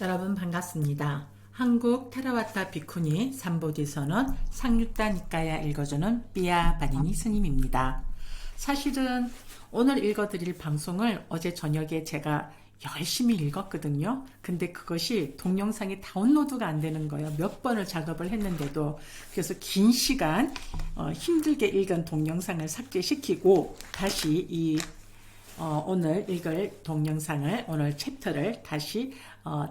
여러분 반갑습니다. 한국 테라와타 비쿠니 삼보디선언 상유타 니까야 읽어주는 삐아 바니니 스님입니다. 사실은 오늘 읽어드릴 방송을 어제 저녁에 제가 열심히 읽었거든요. 근데 그것이 동영상이 다운로드가 안 되는 거예요. 몇 번을 작업을 했는데도. 그래서 긴 시간 힘들게 읽은 동영상을 삭제시키고 다시 오늘 읽을 동영상을, 오늘 챕터를 다시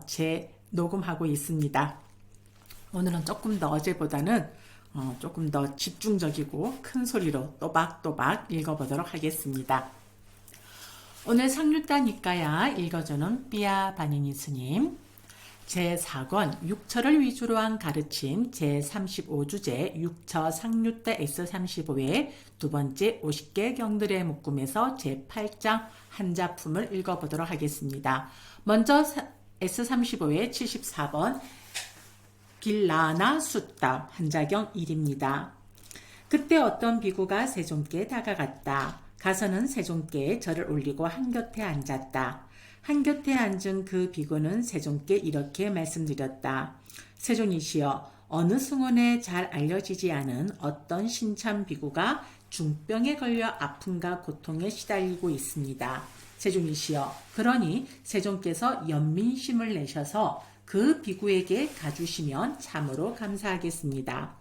재녹음하고 있습니다. 오늘은 조금 더 어제보다는 조금 더 집중적이고 큰 소리로 또박또박 읽어보도록 하겠습니다. 오늘 상류타 니까야 읽어주는 삐아 바니니 스님 제4권 육처를 위주로 한 가르침 제35주제 육처 상류타 S35의 두 번째 50개 경들의 묶음에서 제8장 한 작품을 읽어보도록 하겠습니다. 먼저 S35의 74번 길라나 숫다 한자경 1입니다. 그때 어떤 비구가 세존께 다가갔다. 가서는 세존께 절을 올리고 한곁에 앉았다. 한곁에 앉은 그 비구는 세존께 이렇게 말씀드렸다. 세존이시여, 어느 승원에 잘 알려지지 않은 어떤 신참 비구가 중병에 걸려 아픔과 고통에 시달리고 있습니다. 세존이시여, 그러니 세존께서 연민심을 내셔서 그 비구에게 가주시면 참으로 감사하겠습니다.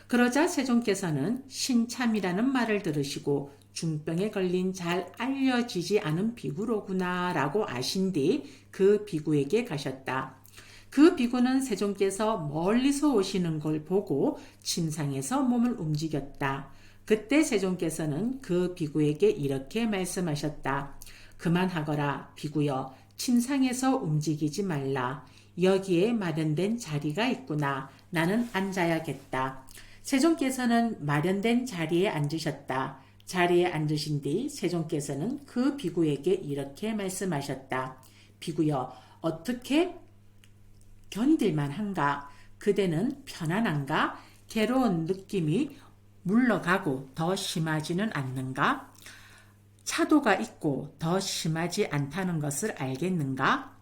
그러자 세존께서는 신참이라는 말을 들으시고 중병에 걸린 잘 알려지지 않은 비구로구나 라고 아신 뒤 그 비구에게 가셨다. 그 비구는 세존께서 멀리서 오시는 걸 보고 침상에서 몸을 움직였다. 그때 세존께서는 그 비구에게 이렇게 말씀하셨다. 그만하거라 비구여, 침상에서 움직이지 말라. 여기에 마련된 자리가 있구나. 나는 앉아야겠다. 세존께서는 마련된 자리에 앉으셨다. 자리에 앉으신 뒤 세존께서는 그 비구에게 이렇게 말씀하셨다. 비구여, 어떻게 견딜만 한가? 그대는 편안한가? 괴로운 느낌이 물러가고 더 심하지는 않는가? 차도가 있고 더 심하지 않다는 것을 알겠는가?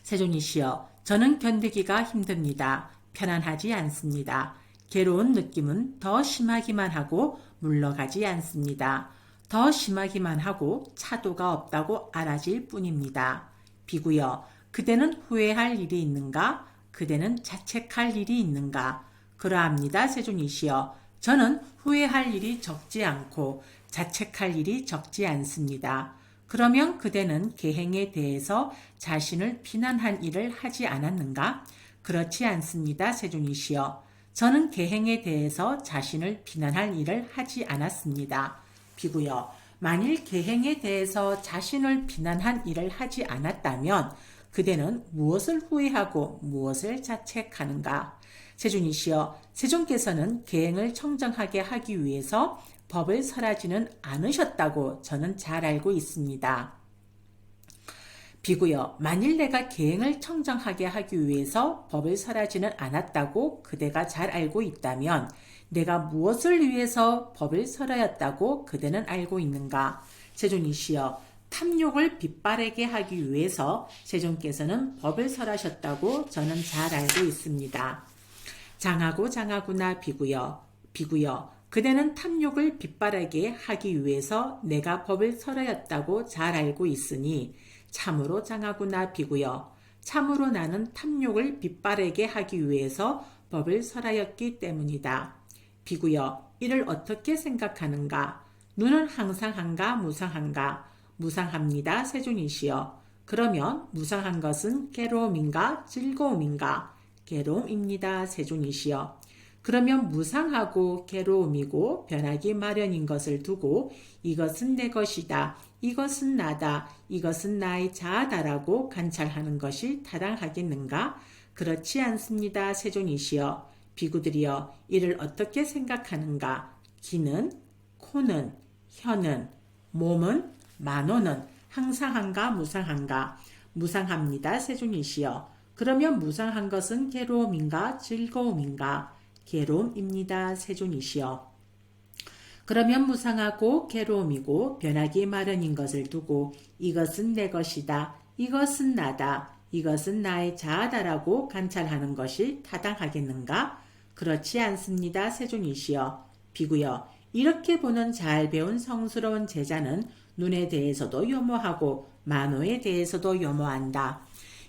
세존이시여, 저는 견디기가 힘듭니다. 편안하지 않습니다. 괴로운 느낌은 더 심하기만 하고 물러가지 않습니다. 더 심하기만 하고 차도가 없다고 알아질 뿐입니다. 비구여, 그대는 후회할 일이 있는가? 그대는 자책할 일이 있는가? 그러합니다. 세존이시여, 저는 후회할 일이 적지 않고 자책할 일이 적지 않습니다. 그러면 그대는 계행에 대해서 자신을 비난한 일을 하지 않았는가? 그렇지 않습니다. 세존이시여, 저는 계행에 대해서 자신을 비난할 일을 하지 않았습니다. 비구여, 만일 계행에 대해서 자신을 비난한 일을 하지 않았다면 그대는 무엇을 후회하고 무엇을 자책하는가? 세존이시여, 세존께서는 계행을 청정하게 하기 위해서 법을 설하지는 않으셨다고 저는 잘 알고 있습니다. 비구여, 만일 내가 계행을 청정하게 하기 위해서 법을 설하지는 않았다고 그대가 잘 알고 있다면 내가 무엇을 위해서 법을 설하였다고 그대는 알고 있는가? 세존이시여, 탐욕을 빗바라게 하기 위해서 세존께서는 법을 설하셨다고 저는 잘 알고 있습니다. 장하고 장하구나 비구여, 비구여, 그대는 탐욕을 빗바라게 하기 위해서 내가 법을 설하였다고 잘 알고 있으니 참으로 장하구나 비구여, 참으로 나는 탐욕을 빗바라게 하기 위해서 법을 설하였기 때문이다. 비구여, 이를 어떻게 생각하는가? 눈은 항상한가 무상한가? 무상합니다. 세존이시여. 그러면 무상한 것은 괴로움인가 즐거움인가? 괴로움입니다. 세존이시여. 그러면 무상하고 괴로움이고 변하기 마련인 것을 두고 이것은 내 것이다, 이것은 나다, 이것은 나의 자아다라고 관찰하는 것이 타당하겠는가? 그렇지 않습니다. 세존이시여. 비구들이여, 이를 어떻게 생각하는가? 귀는, 코는, 혀는, 몸은, 만호는 항상한가 무상한가? 무상합니다. 세존이시여. 그러면 무상한 것은 괴로움인가 즐거움인가? 괴로움입니다. 세존이시여. 그러면 무상하고 괴로움이고 변하기 마련인 것을 두고 이것은 내 것이다, 이것은 나다, 이것은 나의 자아다라고 관찰하는 것이 타당하겠는가? 그렇지 않습니다. 세존이시여. 비구여. 이렇게 보는 잘 배운 성스러운 제자는 눈에 대해서도 요모하고 만호에 대해서도 요모한다.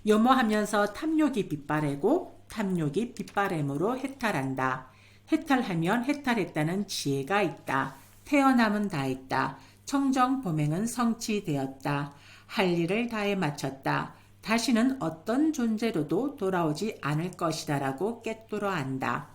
요모하면서 탐욕이 빗바래고 탐욕이 빗바램으로 해탈한다. 해탈하면 해탈했다는 지혜가 있다. 태어남은 다했다. 청정범행은 성취되었다. 할 일을 다해 마쳤다. 다시는 어떤 존재로도 돌아오지 않을 것이다라고 꿰뚫어 안다.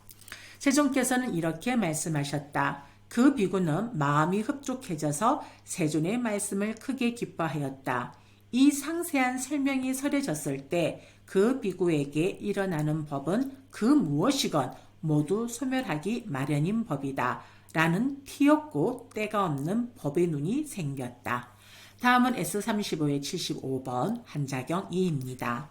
세존께서는 이렇게 말씀하셨다. 그 비구는 마음이 흡족해져서 세존의 말씀을 크게 기뻐하였다. 이 상세한 설명이 설해졌을 때 그 비구에게 일어나는 법은 그 무엇이건 모두 소멸하기 마련인 법이다. 라는 티없고 때가 없는 법의 눈이 생겼다. 다음은 S35의 75번 한자경 2입니다.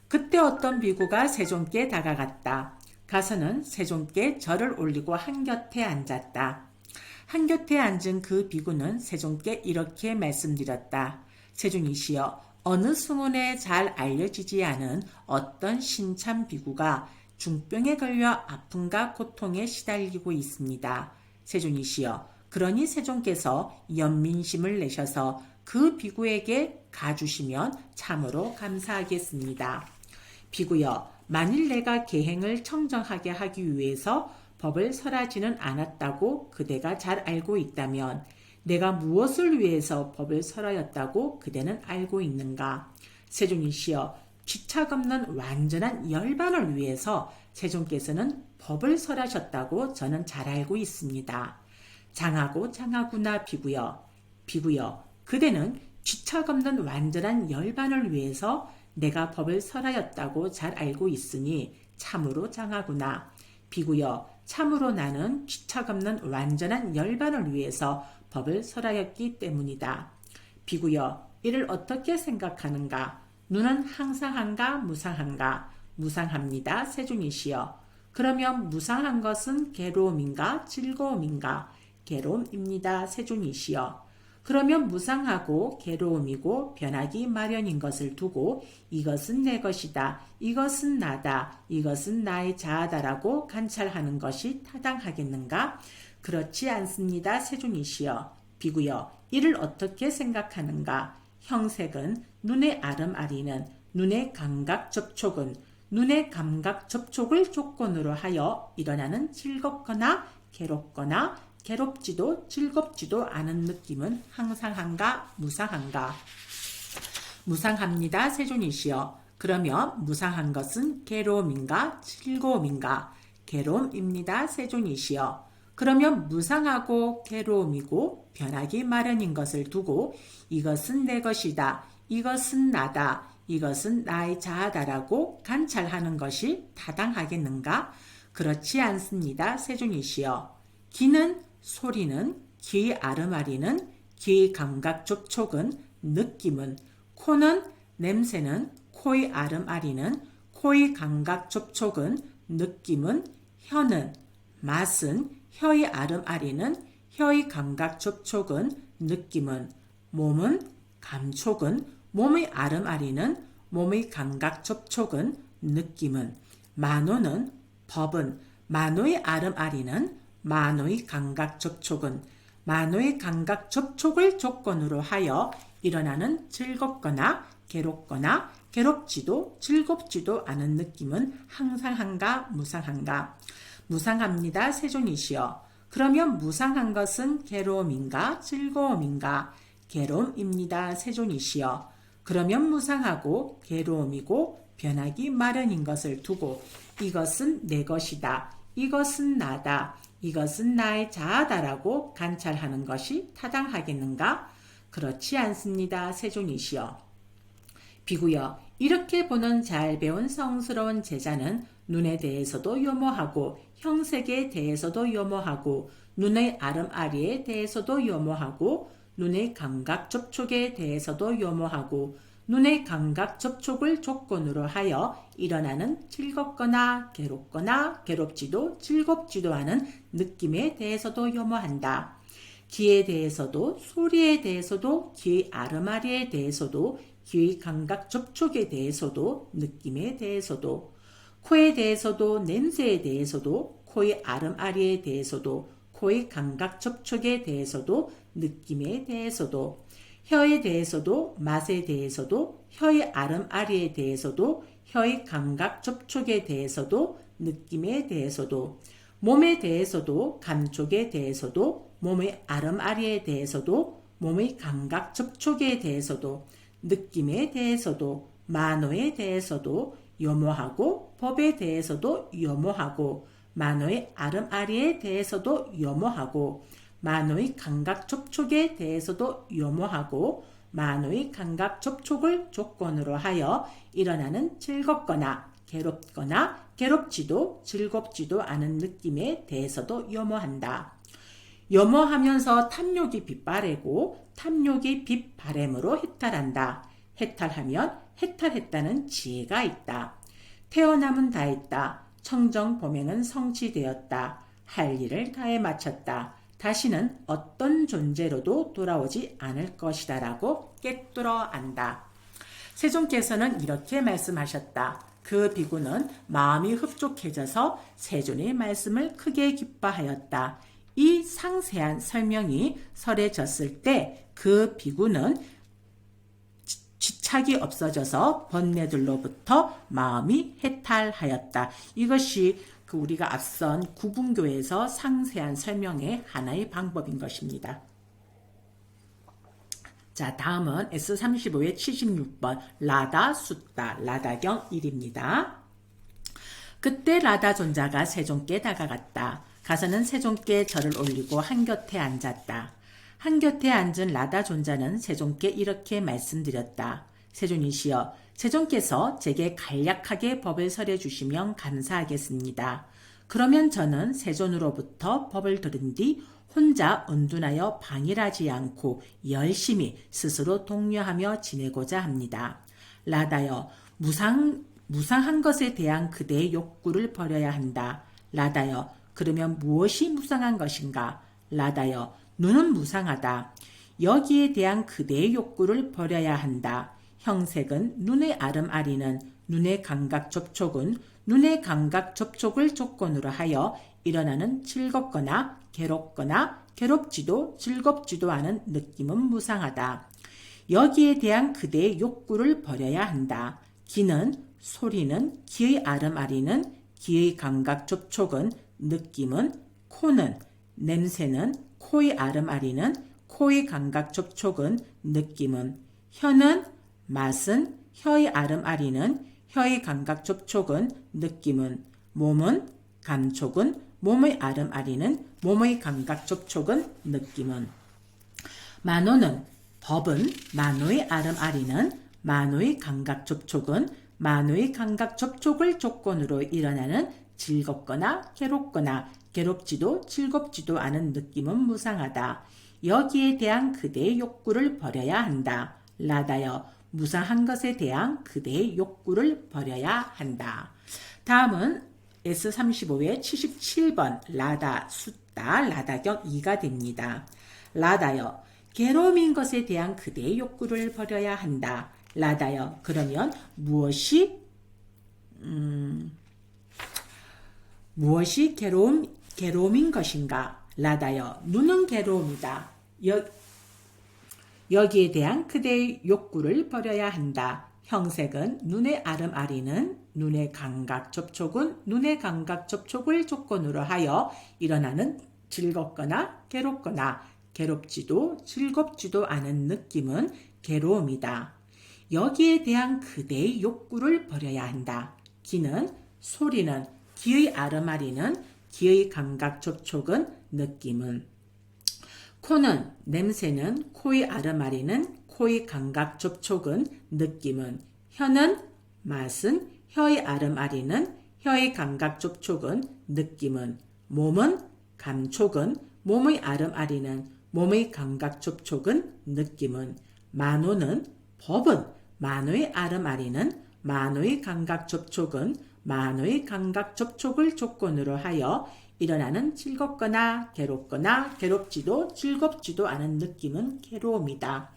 그때 어떤 비구가 세존께 다가갔다. 가서는 세존께 절을 올리고 한곁에 앉았다. 한곁에 앉은 그 비구는 세존께 이렇게 말씀드렸다. 세존이시여, 어느 승훈에 잘 알려지지 않은 어떤 신참 비구가 중병에 걸려 아픔과 고통에 시달리고 있습니다. 세존이시여, 그러니 세존께서 연민심을 내셔서 그 비구에게 가주시면 참으로 감사하겠습니다. 비구여, 만일 내가 계행을 청정하게 하기 위해서 법을 설하지는 않았다고 그대가 잘 알고 있다면 내가 무엇을 위해서 법을 설하였다고 그대는 알고 있는가? 세존이시여, 집착 없는 완전한 열반을 위해서 세존께서는 법을 설하셨다고 저는 잘 알고 있습니다. 장하고 장하구나 비구여. 비구여, 그대는 집착 없는 완전한 열반을 위해서 내가 법을 설하였다고 잘 알고 있으니 참으로 장하구나. 비구여, 참으로 나는 집착 없는 완전한 열반을 위해서 법을 설하였기 때문이다. 비구여, 이를 어떻게 생각하는가? 눈은 항상한가 무상한가? 무상합니다. 세존이시여. 그러면 무상한 것은 괴로움인가 즐거움인가? 괴로움입니다. 세존이시여. 그러면 무상하고 괴로움이고 변하기 마련인 것을 두고 이것은 내 것이다. 이것은 나다. 이것은 나의 자아다라고 관찰하는 것이 타당하겠는가? 그렇지 않습니다. 세존이시여. 비구여, 이를 어떻게 생각하는가? 형색은 눈의 아름아리는 눈의 감각 접촉은 눈의 감각 접촉을 조건으로 하여 일어나는 즐겁거나 괴롭거나 괴롭지도 즐겁지도 않은 느낌은 항상한가 무상한가? 무상합니다. 세존이시여. 그러면 무상한 것은 괴로움인가 즐거움인가? 괴로움입니다. 세존이시여. 그러면 무상하고 괴로움이고 변하기 마련인 것을 두고 이것은 내 것이다. 이것은 나다. 이것은 나의 자아다라고 관찰하는 것이 타당하겠는가? 그렇지 않습니다. 세존이시여. 귀는 소리는 귀의 아름아리는 귀의 감각 접촉은 느낌은 코는 냄새는 코의 아름아리는 코의 감각 접촉은 느낌은 혀는 맛은 혀의 아름아리는 혀의 감각 접촉은 느낌은 몸은 감촉은 몸의 아름아리는 몸의 감각 접촉은 느낌은 만호는 법은 만호의 아름아리는 만호의 감각 접촉은 만호의 감각 접촉을 조건으로 하여 일어나는 즐겁거나 괴롭거나 괴롭지도 즐겁지도 않은 느낌은 항상한가 무상한가? 무상합니다. 세존이시여. 그러면 무상한 것은 괴로움인가 즐거움인가? 괴로움입니다. 세존이시여. 그러면 무상하고 괴로움이고 변하기 마련인 것을 두고 이것은 내 것이다. 이것은 나다. 이것은 나의 자아다라고 관찰하는 것이 타당하겠는가? 그렇지 않습니다. 세존이시여. 비구여, 이렇게 보는 잘 배운 성스러운 제자는 눈에 대해서도 요모하고 형색에 대해서도 요모하고 눈의 아름아리에 대해서도 요모하고 눈의 감각 접촉에 대해서도 요모하고 눈의 감각 접촉을 조건으로 하여 일어나는 즐겁거나 괴롭거나 괴롭지도 즐겁지도 않은 느낌에 대해서도 요모한다. 귀에 대해서도 소리에 대해서도 귀의 아름아리에 대해서도 귀의 감각 접촉에 대해서도 느낌에 대해서도 코에 대해서도 냄새에 대해서도 코의 아름아리에 대해서도 코의 감각 접촉에 대해서도 느낌에 대해서도 혀에 대해서도 맛에 대해서도 혀의 아름아리에 대해서도 혀의 감각 접촉에 대해서도 느낌에 대해서도 몸에 대해서도 감촉에 대해서도 몸의 아름아리에 대해서도 몸의 감각 접촉에 대해서도 느낌에 대해서도 만호에 대해서도 염호하고 법에 대해서도 염호하고 만호의 아름아리에 대해서도 염호하고 만호의 감각 접촉에 대해서도 염호하고 만호의 감각 접촉을 조건으로 하여 일어나는 즐겁거나 괴롭지도 즐겁지도 않은 느낌에 대해서도 염호한다. 염호하면서 탐욕이 빗바래고 탐욕이 빗바램으로 해탈한다. 해탈하면 해탈했다는 지혜가 있다. 태어남은 다했다. 청정범행은 성취되었다. 할 일을 다해 마쳤다. 다시는 어떤 존재로도 돌아오지 않을 것이다 라고 꿰뚫어 안다. 세존께서는 이렇게 말씀하셨다. 그 비구는 마음이 흡족해져서 세존의 말씀을 크게 기뻐하였다. 이 상세한 설명이 설해졌을 때 그 비구는 쥐착이 없어져서 번뇌들로부터 마음이 해탈하였다. 이것이 우리가 앞선 구분교에서 상세한 설명의 하나의 방법인 것입니다. 자, 다음은 S35의 76번 라다 숫다 라다경 1입니다. 그때 라다 존자가 세존께 다가갔다. 가서는 세존께 절을 올리고 한곁에 앉았다. 한곁에 앉은 라다 존자는 세존께 이렇게 말씀드렸다. 세존이시여, 세존께서 제게 간략하게 법을 설해 주시면 감사하겠습니다. 그러면 저는 세존으로부터 법을 들은 뒤 혼자 은둔하여 방일하지 않고 열심히 스스로 독려하며 지내고자 합니다. 라다여, 무상한 것에 대한 그대의 욕구를 버려야 한다. 라다여, 그러면 무엇이 무상한 것인가? 라다여, 눈은 무상하다. 여기에 대한 그대의 욕구를 버려야 한다. 형색은 눈의 아름아리는 눈의 감각 접촉은 눈의 감각 접촉을 조건으로 하여 일어나는 즐겁거나 괴롭지도 즐겁지도 않은 느낌은 무상하다. 여기에 대한 그대의 욕구를 버려야 한다. 귀는 소리는 귀의 아름아리는 귀의 감각 접촉은 느낌은 코는 냄새는 코의 아름아리는 코의 감각 접촉은 느낌은 혀는 맛은 혀의 아름아리는 혀의 감각 접촉은 느낌은 몸은 감촉은 몸의 아름아리는 몸의 감각 접촉은 느낌은 만호는 법은 만호의 아름아리는 만호의 감각 접촉은 만호의 감각 접촉을 조건으로 일어나는 즐겁거나 괴롭지도 즐겁지도 않은 느낌은 무상하다. 여기에 대한 그대의 욕구를 버려야 한다. 라다여, 무상한 것에 대한 그대의 욕구를 버려야 한다. 다음은 S35의 77번 라다 숫다 라다경 2가 됩니다. 라다여, 괴로움인 것에 대한 그대의 욕구를 버려야 한다. 라다여, 그러면 무엇이 괴로움인 것인가? 라다여, 눈은 괴로움이다. 여기에 대한 그대의 욕구를 버려야 한다. 형색은 눈의 아름아리는 눈의 감각 접촉은 눈의 감각 접촉을 조건으로 하여 일어나는 즐겁거나 괴롭지도 즐겁지도 않은 느낌은 괴로움이다. 여기에 대한 그대의 욕구를 버려야 한다. 귀는 소리는 귀의 아름아리는 귀의 감각 접촉은 느낌은 코는 냄새는 코의 아름아리는 코의 감각 접촉은 느낌은 혀는 맛은 혀의 아름아리는 혀의 감각 접촉은 느낌은 몸은 감촉은 몸의 아름아리는 몸의 감각 접촉은 느낌은 만호는 법은 만호의 아름아리는 만호의 감각 접촉은 만호의 감각 접촉을 조건으로 하여 일어나는 즐겁거나 괴롭지도 즐겁지도 않은 느낌은 괴로움이다.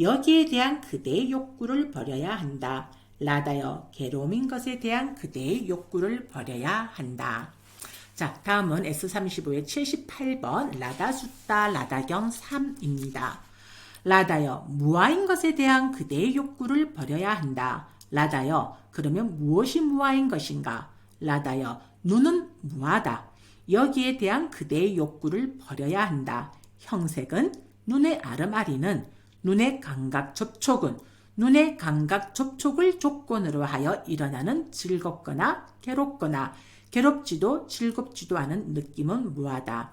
여기에 대한 그대의 욕구를 버려야 한다. 라다여 괴로움인 것에 대한 그대의 욕구를 버려야 한다. 자, 다음은 S35의 78번 라다 숫다 라다경 3입니다. 라다여 무아인 것에 대한 그대의 욕구를 버려야 한다. 라다여 그러면 무엇이 무아인 것인가? 라다여 눈은 무아다. 여기에 대한 그대의 욕구를 버려야 한다. 형색은 눈의 아름아리는 눈의 감각 접촉은 눈의 감각 접촉을 조건으로 하여 일어나는 즐겁거나 괴롭거나 괴롭지도 즐겁지도 않은 느낌은 무하다.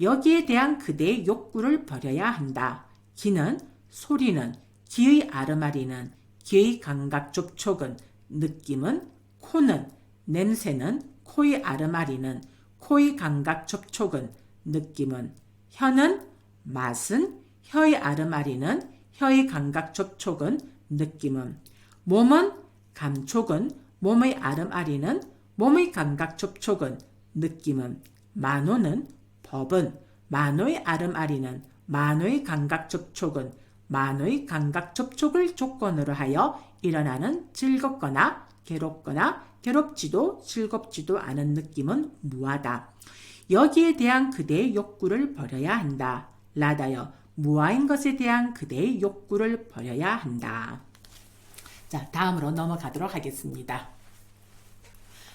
여기에 대한 그대의 욕구를 버려야 한다. 귀는 소리는 귀의 아름아리는 귀의 감각 접촉은 느낌은 코는 냄새는 코의 아름아리는 코의 감각 접촉은 느낌은 혀는 맛은 혀의 아름아리는 혀의 감각 접촉은 느낌은 몸은 감촉은 몸의 아름아리는 몸의 감각 접촉은 느낌은 만호는 법은 만호의 아름아리는 만호의 감각 접촉은 만호의 감각 접촉을 조건으로 하여 일어나는 즐겁거나 괴롭거나 괴롭지도 즐겁지도 않은 느낌은 무하다. 여기에 대한 그대의 욕구를 버려야 한다. 라다여 무아인 것에 대한 그대의 욕구를 버려야 한다. 자, 다음으로 넘어가도록 하겠습니다.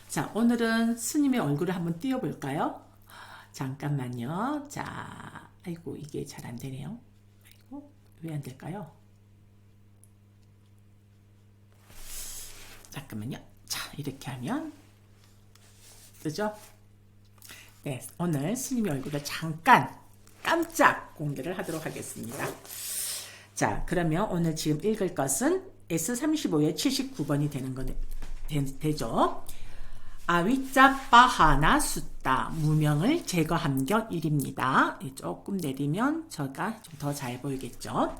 자, 오늘은 스님의 얼굴을 한번 띄워볼까요? 잠깐만요. 자, 아이고 이게 잘 안 되네요. 아이고 왜 안 될까요? 잠깐만요. 자, 이렇게 하면 뜨죠? 네, 오늘 스님의 얼굴을 잠깐 깜짝 공개를 하도록 하겠습니다. 자, 그러면 오늘 지금 읽을 것은 S35의 79번이 되죠. 아위자 바하나 숫다 무명을 제거한 경 1입니다. 조금 내리면 저가 좀 더 잘 보이겠죠.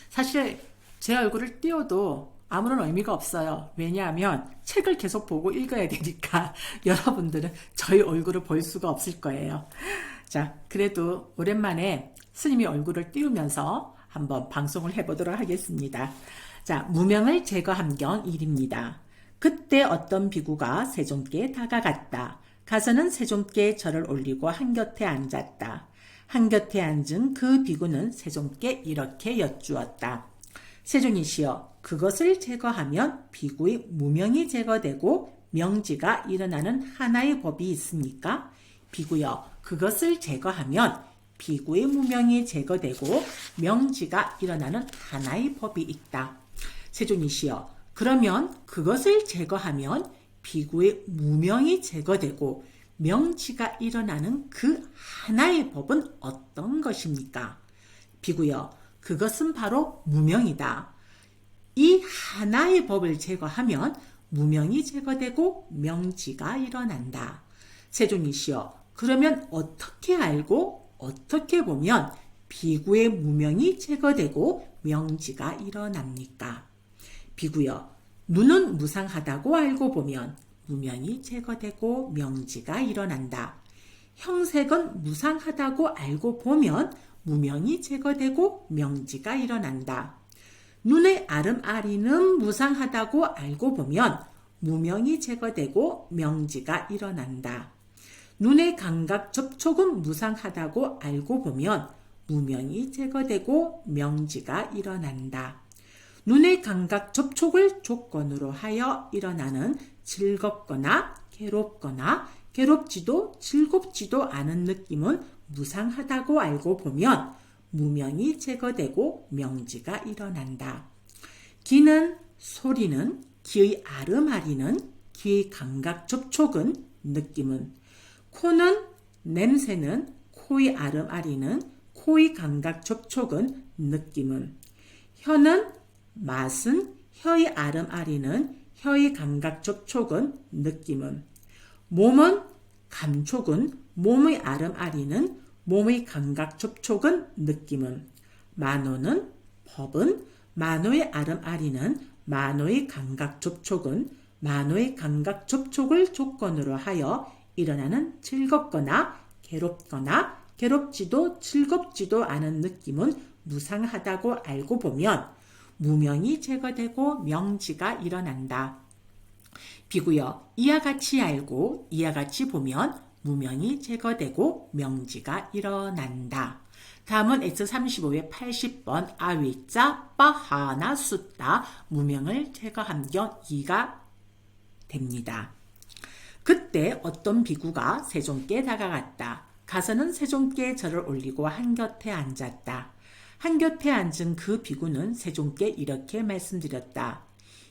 사실 제 얼굴을 띄워도 아무런 의미가 없어요. 왜냐하면 책을 계속 보고 읽어야 되니까 여러분들은 저희 얼굴을 볼 수가 없을 거예요. 자, 그래도 오랜만에 스님이 얼굴을 띄우면서 한번 방송을 해보도록 하겠습니다. 자, 무명을 제거한 경 1입니다. 그때 어떤 비구가 세존께 다가갔다. 가서는 세존께 절을 올리고 한곁에 앉았다. 한곁에 앉은 그 비구는 세존께 이렇게 여쭈었다. 세존이시여, 그것을 제거하면 비구의 무명이 제거되고 명지가 일어나는 하나의 법이 있습니까? 비구여, 그것을 제거하면 비구의 무명이 제거되고 명지가 일어나는 하나의 법이 있다. 세존이시여, 그러면 그것을 제거하면 비구의 무명이 제거되고 명지가 일어나는 그 하나의 법은 어떤 것입니까? 비구여, 그것은 바로 무명이다. 이 하나의 법을 제거하면 무명이 제거되고 명지가 일어난다. 세존이시여, 그러면 어떻게 알고 어떻게 보면 비구의 무명이 제거되고 명지가 일어납니까? 비구여, 눈은 무상하다고 알고 보면 무명이 제거되고 명지가 일어난다. 형색은 무상하다고 알고 보면 무명이 제거되고 명지가 일어난다. 눈의 아름아리는 무상하다고 알고 보면 무명이 제거되고 명지가 일어난다. 눈의 감각 접촉은 무상하다고 알고 보면 무명이 제거되고 명지가 일어난다. 눈의 감각 접촉을 조건으로 하여 일어나는 즐겁거나 괴롭거나 괴롭지도 즐겁지도 않은 느낌은 무상하다고 알고 보면 무명이 제거되고 명지가 일어난다. 귀는 소리는 귀의 아름아리는 귀의 감각 접촉은 느낌은 코는 냄새는 코의 아름아리는 코의 감각 접촉은 느낌은 혀는 맛은 혀의 아름아리는 혀의 감각 접촉은 느낌은 몸은 감촉은 몸의 아름아리는 몸의 감각 접촉은 느낌은 만호는 법은 만호의 아름아리는 만호의 감각 접촉은 만호의 감각 접촉을 조건으로 하여 일어나는 즐겁거나 괴롭거나 괴롭지도 즐겁지도 않은 느낌은 무상하다고 알고 보면 무명이 제거되고 명지가 일어난다. 비구여 이와 같이 알고 이와 같이 보면 무명이 제거되고 명지가 일어난다. 다음은 X35의 80번 아위자 빠하나 숫다 무명을 제거함경 2가 됩니다. 그때 어떤 비구가 세종께 다가갔다. 가서는 세종께 절을 올리고 한곁에 앉았다. 한곁에 앉은 그 비구는 세종께 이렇게 말씀드렸다.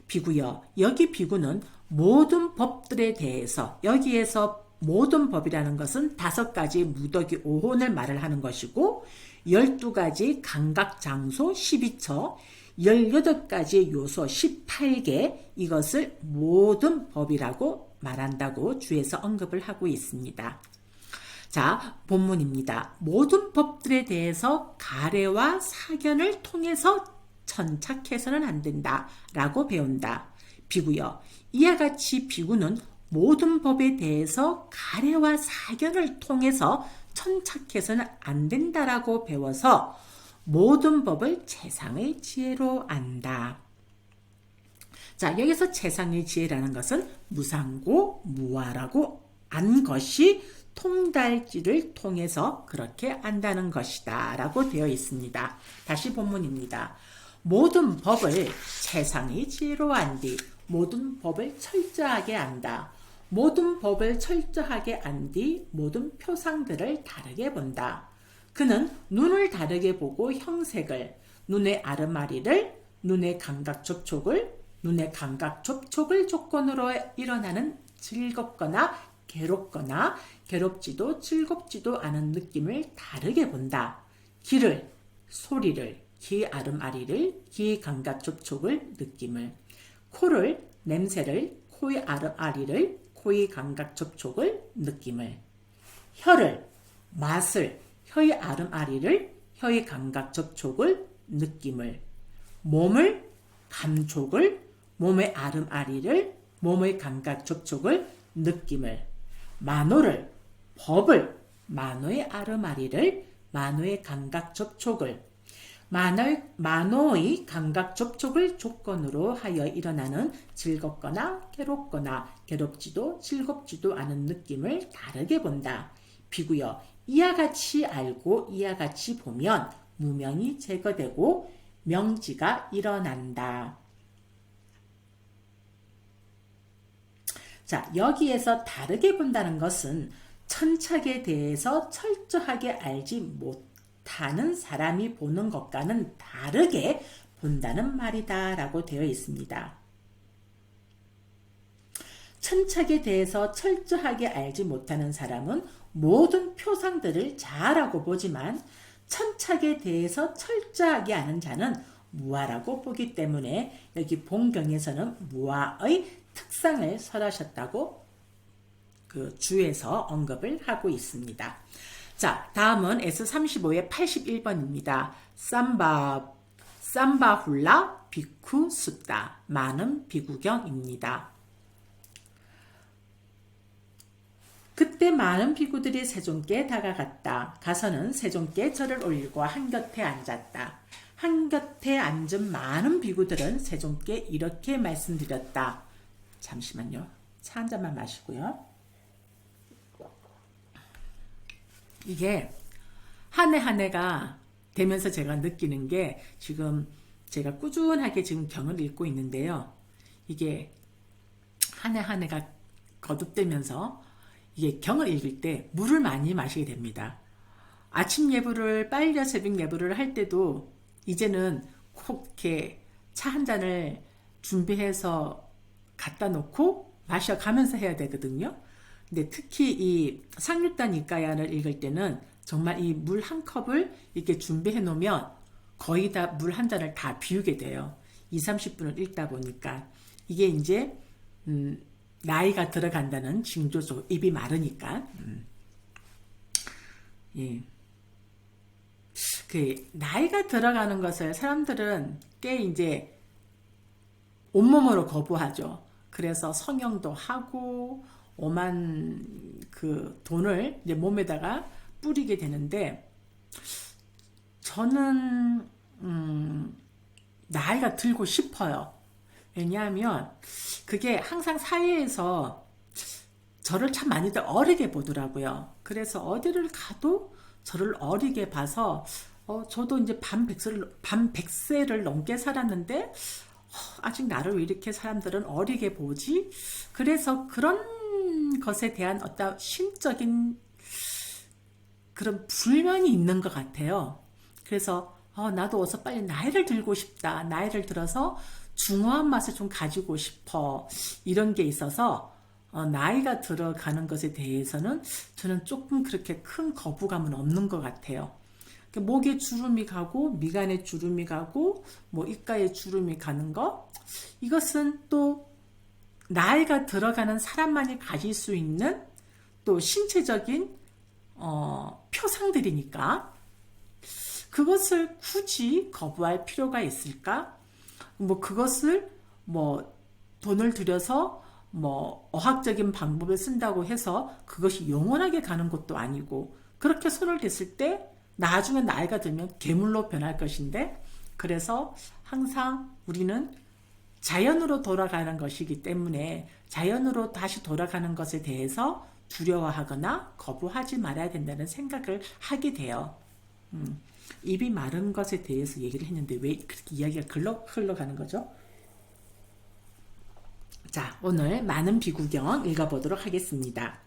비구여, 여기 비구는 모든 법들에 대해서, 여기에서 모든 법이라는 것은 5가지 무더기 5혼을 말을 하는 것이고 12가지 감각장소 12처, 18가지 요소 18개, 이것을 모든 법이라고 말한다고 주에서 언급을 하고 있습니다. 자, 본문입니다. 모든 법들에 대해서 가례와 사견을 통해서 천착해서는 안 된다 라고 배운다. 비구여, 이와 같이 비구는 모든 법에 대해서 가례와 사견을 통해서 천착해서는 안 된다라고 배워서 모든 법을 재상의 지혜로 안다. 자, 여기서 재상의 지혜라는 것은 무상고 무아라고 안 것이 통달지를 통해서 그렇게 안다는 것이다 라고 되어 있습니다. 다시 본문입니다. 모든 법을 재상의 지혜로 안디. 모든 법을 철저하게 안다. 모든 법을 철저하게 안 뒤 모든 표상들을 다르게 본다. 그는 눈을 다르게 보고 형색을, 눈의 아르마리를, 눈의 감각 접촉을, 눈의 감각 접촉을 조건으로 일어나는 즐겁거나 괴롭거나 괴롭지도 즐겁지도 않은 느낌을 다르게 본다. 귀를, 소리를, 귀 아르마리를, 귀 감각 접촉을, 느낌을, 코를, 냄새를, 코의 아르마리를, 코의 감각 접촉을, 느낌을, 혀를, 맛을, 혀의 아름아리를, 혀의 감각 접촉을, 느낌을, 몸을, 감촉을, 몸의 아름아리를, 몸의 감각 접촉을, 느낌을, 만호를, 법을, 만호의 아름아리를, 만호의 감각 접촉을, 만호의 감각 접촉을 조건으로 하여 일어나는 즐겁거나 괴롭거나 괴롭지도 즐겁지도 않은 느낌을 다르게 본다. 비구여, 이와 같이 알고 이와 같이 보면 무명이 제거되고 명지가 일어난다. 자, 여기에서 다르게 본다는 것은 천착에 대해서 철저하게 알지 못하는 사람이 보는 것과는 다르게 본다는 말이다 라고 되어 있습니다. 천착에 대해서 철저하게 알지 못하는 사람은 모든 표상들을 잘 알고 보지만 천착에 대해서 철저하게 아는 자는 무아라고 보기 때문에 여기 본경에서는 무아의 특성을 설하셨다고 그 주에서 언급을 하고 있습니다. 자, 다음은 S35의 81번입니다. 삼바훌라 비쿠 숫다. 많은 비구경입니다. 그때 많은 비구들이 세종께 다가갔다. 가서는 세종께 절을 올리고 한곁에 앉았다. 한곁에 앉은 많은 비구들은 세종께 이렇게 말씀드렸다. 잠시만요. 차 한 잔만 마시고요. 이게 한 해 한 해가 되면서 제가 느끼는 게 지금 제가 꾸준하게 지금 경을 읽고 있는데요. 이게 한 해 한 해가 거듭되면서 이게 경을 읽을 때 물을 많이 마시게 됩니다. 아침 예불을 빨려 새벽 예불을 할 때도 이제는 꼭 이렇게 차 한 잔을 준비해서 갖다 놓고 마셔가면서 해야 되거든요. 근데 특히 이 상류단 이가야를 읽을 때는 정말 이 물 한 컵을 이렇게 준비해 놓으면 거의 다 물 한 잔을 다 비우게 돼요. 20-30분을 읽다 보니까 이게 이제 나이가 들어간다는 징조죠. 입이 마르니까. 예. 그 나이가 들어가는 것을 사람들은 꽤 이제 온몸으로 거부하죠. 그래서 성형도 하고 오만 그 돈을 이제 몸에다가 뿌리게 되는데 저는 나이가 들고 싶어요. 왜냐하면 그게 항상 사회에서 저를 참 많이들 어리게 보더라고요. 그래서 어디를 가도 저를 어리게 봐서 저도 이제 반백세를 넘게 살았는데 아직 나를 왜 이렇게 사람들은 어리게 보지? 그래서 그런 것에 대한 어떤 심적인 그런 불만이 있는 것 같아요. 그래서 나도 어서 빨리 나이를 들고 싶다. 나이를 들어서 중후한 맛을 좀 가지고 싶어. 이런 게 있어서 나이가 들어가는 것에 대해서는 저는 조금 그렇게 큰 거부감은 없는 것 같아요. 목에 주름이 가고 미간에 주름이 가고 뭐 입가에 주름이 가는 거, 이것은 또 나이가 들어가는 사람만이 가질 수 있는 또 신체적인 표상들이니까 그것을 굳이 거부할 필요가 있을까? 뭐 그것을 뭐 돈을 들여서 뭐 어학적인 방법을 쓴다고 해서 그것이 영원하게 가는 것도 아니고, 그렇게 손을 댔을 때 나중에 나이가 들면 괴물로 변할 것인데, 그래서 항상 우리는 자연으로 돌아가는 것이기 때문에 자연으로 다시 돌아가는 것에 대해서 두려워하거나 거부하지 말아야 된다는 생각을 하게 돼요. 입이 마른 것에 대해서 얘기를 했는데 왜 그렇게 이야기가 흘러가는 거죠? 자, 오늘 많은 비구경 읽어보도록 하겠습니다.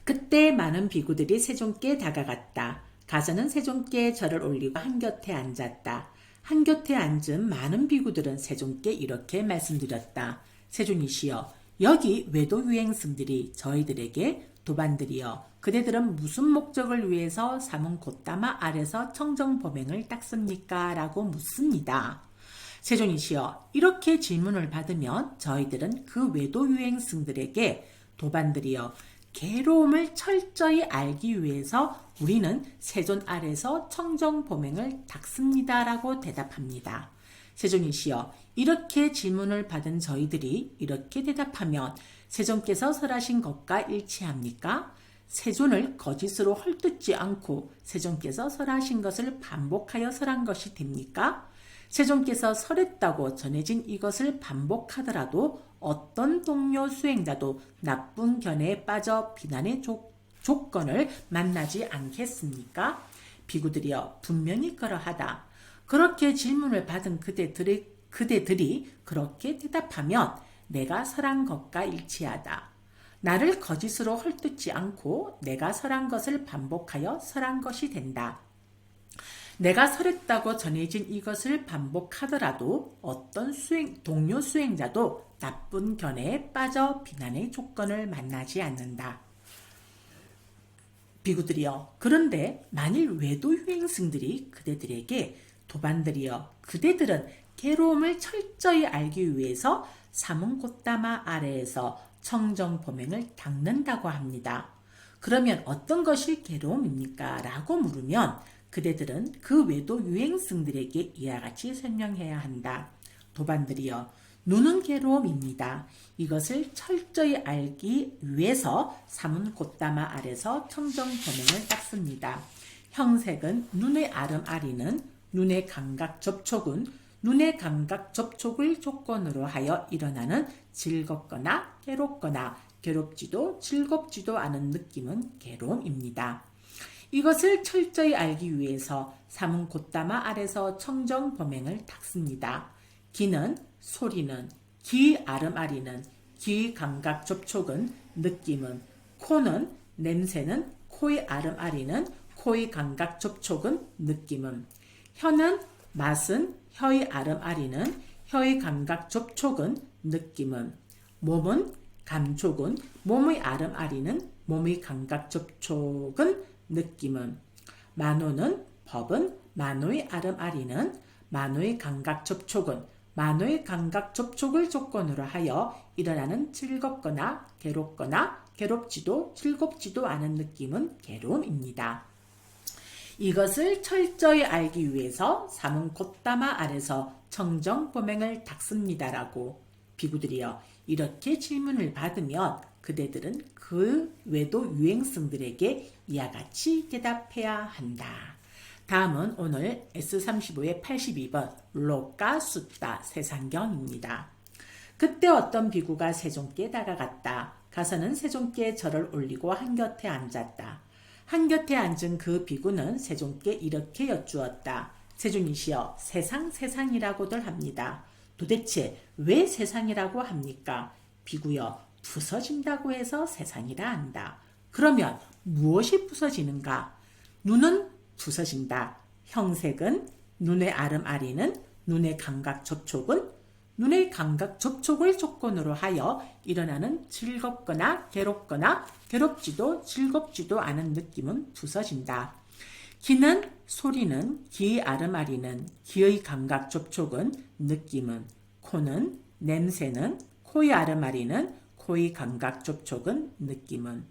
그때 많은 비구들이 세존께 다가갔다. 가서는 세존께 절을 올리고 한곁에 앉았다. 한곁에 앉은 많은 비구들은 세존께 이렇게 말씀드렸다. 세존이시여, 여기 외도 유행승들이 저희들에게 도반들이여, 그대들은 무슨 목적을 위해서 삼은 곶다마 아래서 청정범행을 닦습니까? 라고 묻습니다. 세존이시여, 이렇게 질문을 받으면 저희들은 그 외도 유행승들에게 도반들이여, 괴로움을 철저히 알기 위해서 우리는 세존 아래서 청정범행을 닦습니다. 라고 대답합니다. 세존이시여, 이렇게 질문을 받은 저희들이 이렇게 대답하면 세존께서 설하신 것과 일치합니까? 세존을 거짓으로 헐뜯지 않고 세존께서 설하신 것을 반복하여 설한 것이 됩니까? 세존께서 설했다고 전해진 이것을 반복하더라도 어떤 동료 수행자도 나쁜 견해에 빠져 비난의 조건을 만나지 않겠습니까? 비구들이여, 분명히 그러하다. 그렇게 질문을 받은 그대들이 그렇게 대답하면 내가 설한 것과 일치하다. 나를 거짓으로 헐뜯지 않고 내가 설한 것을 반복하여 설한 것이 된다. 내가 설했다고 전해진 이것을 반복하더라도 어떤 동료 수행자도 나쁜 견해에 빠져 비난의 조건을 만나지 않는다. 비구들이여, 그런데 만일 외도 유행승들이 그대들에게 도반들이여, 그대들은 괴로움을 철저히 알기 위해서 삼은 곶다마 아래에서 청정범행을 닦는다고 합니다. 그러면 어떤 것이 괴로움입니까? 라고 물으면 그대들은 그 외도 유행승들에게 이와 같이 설명해야 한다. 도반들이여, 눈은 괴로움입니다. 이것을 철저히 알기 위해서 삼은 곶다마 아래서 청정범행을 닦습니다. 형색은 눈의 아름아리는 눈의 감각 접촉은 눈의 감각 접촉을 조건으로 하여 일어나는 즐겁거나 괴롭거나 괴롭지도 즐겁지도 않은 느낌은 괴로움입니다. 이것을 철저히 알기 위해서 삼은 곶다마 아래서 청정범행을 닦습니다. 귀는 소리는, 귀 아름아리는, 귀 감각 접촉은, 느낌은, 코는 냄새는, 코의 아름아리는, 코의 감각 접촉은, 느낌은, 혀는 맛은, 혀의 아름아리는, 혀의 감각 접촉은, 느낌은, 몸은 감촉은, 몸의 아름아리는, 몸의 감각 접촉은, 느낌은, 만호는 법은, 만호의 아름아리는, 만호의 감각 접촉은, 만호의 감각 접촉을 조건으로 하여 일어나는 즐겁거나 괴롭거나 괴롭지도 즐겁지도 않은 느낌은 괴로움입니다. 이것을 철저히 알기 위해서 삼은 곶다마 아래서 청정범행을 닦습니다라고. 비구들이여, 이렇게 질문을 받으면 그대들은 그 외도 유행승들에게 이와 같이 대답해야 한다. 다음은 오늘 S35의 82번 로까 숫다 세상경입니다. 그때 어떤 비구가 세종께 다가갔다. 가서는 세종께 절을 올리고 한곁에 앉았다. 한곁에 앉은 그 비구는 세종께 이렇게 여쭈었다. 세종이시여, 세상 세상이라고들 합니다. 도대체 왜 세상이라고 합니까? 비구여, 부서진다고 해서 세상이라 한다. 그러면 무엇이 부서지는가? 눈은 부서진다. 형색은, 눈의 아름아리는, 눈의 감각 접촉은, 눈의 감각 접촉을 조건으로 하여 일어나는 즐겁거나 괴롭거나 괴롭지도 즐겁지도 않은 느낌은 부서진다. 귀는, 소리는, 귀의 아름아리는, 귀의 감각 접촉은, 느낌은, 코는, 냄새는, 코의 아름아리는, 코의 감각 접촉은, 느낌은,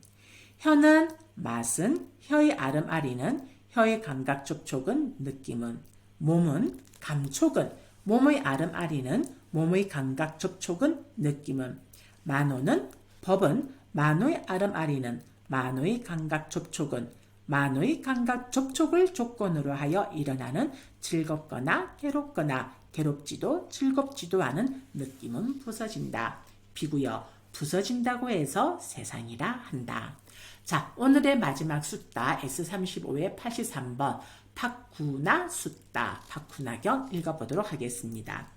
혀는, 맛은, 혀의 아름아리는, 혀의 감각 접촉은, 느낌은, 몸은, 감촉은, 몸의 아름아리는, 몸의 감각 접촉은, 느낌은, 만호는, 법은, 만호의 아름아리는, 만호의 감각 접촉은, 만호의 감각 접촉을 조건으로 하여 일어나는 즐겁거나 괴롭거나 괴롭지도 즐겁지도 않은 느낌은 부서진다. 비구여, 부서진다고 해서 세상이라 한다. 자, 오늘의 마지막 숫다 S35의 83번 파쿠나 숫다, 파쿠나경 읽어보도록 하겠습니다.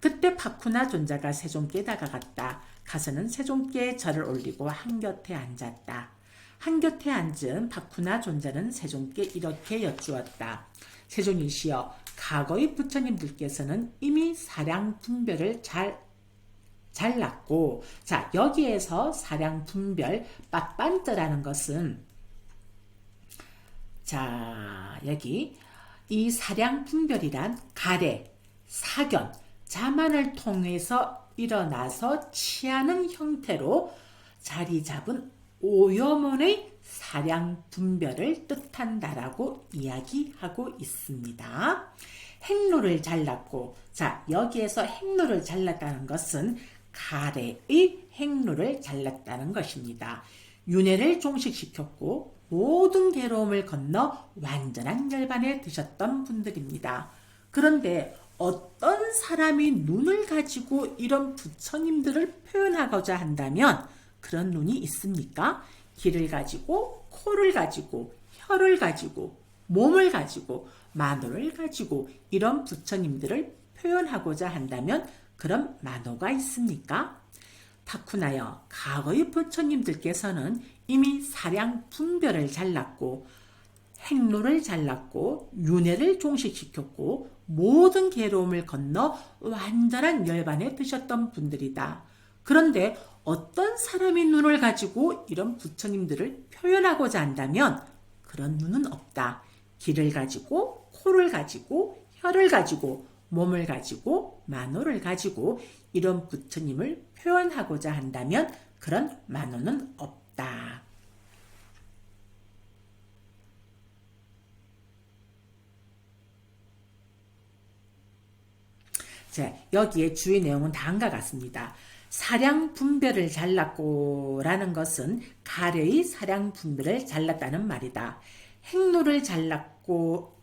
그때 파쿠나 존자가 세종께 다가갔다. 가서는 세종께 절을 올리고 한곁에 앉았다. 한곁에 앉은 파쿠나 존자는 세종께 이렇게 여쭈었다. 세종이시여, 과거의 부처님들께서는 이미 사량 분별을 잘랐고, 자, 여기에서 사량 분별 빠빤뜨라는 것은, 자, 여기 이 사량 분별이란 가래, 사견, 자만을 통해서 일어나서 취하는 형태로 자리 잡은 오염원의 사량 분별을 뜻한다라고 이야기하고 있습니다. 행로를 잘랐고, 자, 여기에서 행로를 잘랐다는 것은 가래의 행로를 잘랐다는 것입니다. 윤회를 종식시켰고 모든 괴로움을 건너 완전한 열반에 드셨던 분들입니다. 그런데 어떤 사람이 눈을 가지고 이런 부처님들을 표현하고자 한다면 그런 눈이 있습니까? 귀를 가지고, 코를 가지고, 혀를 가지고, 몸을 가지고, 만호를 가지고 이런 부처님들을 표현하고자 한다면 그런 만호가 있습니까? 파쿠나여, 과거의 부처님들께서는 이미 사량 분별을 잘랐고 행로를 잘랐고 윤회를 종식시켰고 모든 괴로움을 건너 완전한 열반에 드셨던 분들이다. 그런데 어떤 사람이 눈을 가지고 이런 부처님들을 표현하고자 한다면 그런 눈은 없다. 귀를 가지고, 코를 가지고, 혀를 가지고, 몸을 가지고, 만호를 가지고 이런 부처님을 표현하고자 한다면 그런 만호는 없다. 자, 여기에 주의 내용은 다음과 같습니다. 사량 분별을 잘랐고 라는 것은 가래의 사량 분별을 잘랐다는 말이다. 행로를 잘랐고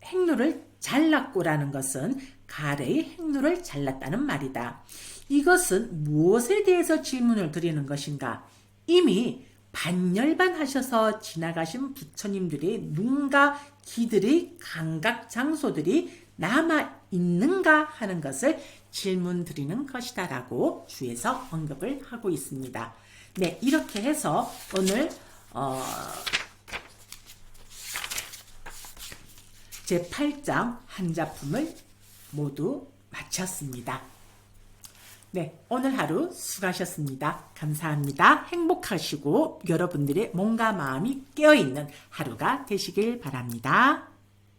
라는 것은 가래의 행로를 잘랐다는 말이다. 이것은 무엇에 대해서 질문을 드리는 것인가? 이미 반열반 하셔서 지나가신 부처님들의 눈과 귀들의 감각 장소들이 남아 있는가 하는 것을 질문 드리는 것이다라고 주에서 언급을 하고 있습니다. 네, 이렇게 해서 오늘 제8장 한 작품을 모두 마쳤습니다. 네, 오늘 하루 수고하셨습니다. 감사합니다. 행복하시고 여러분들의 몸과 마음이 깨어있는 하루가 되시길 바랍니다.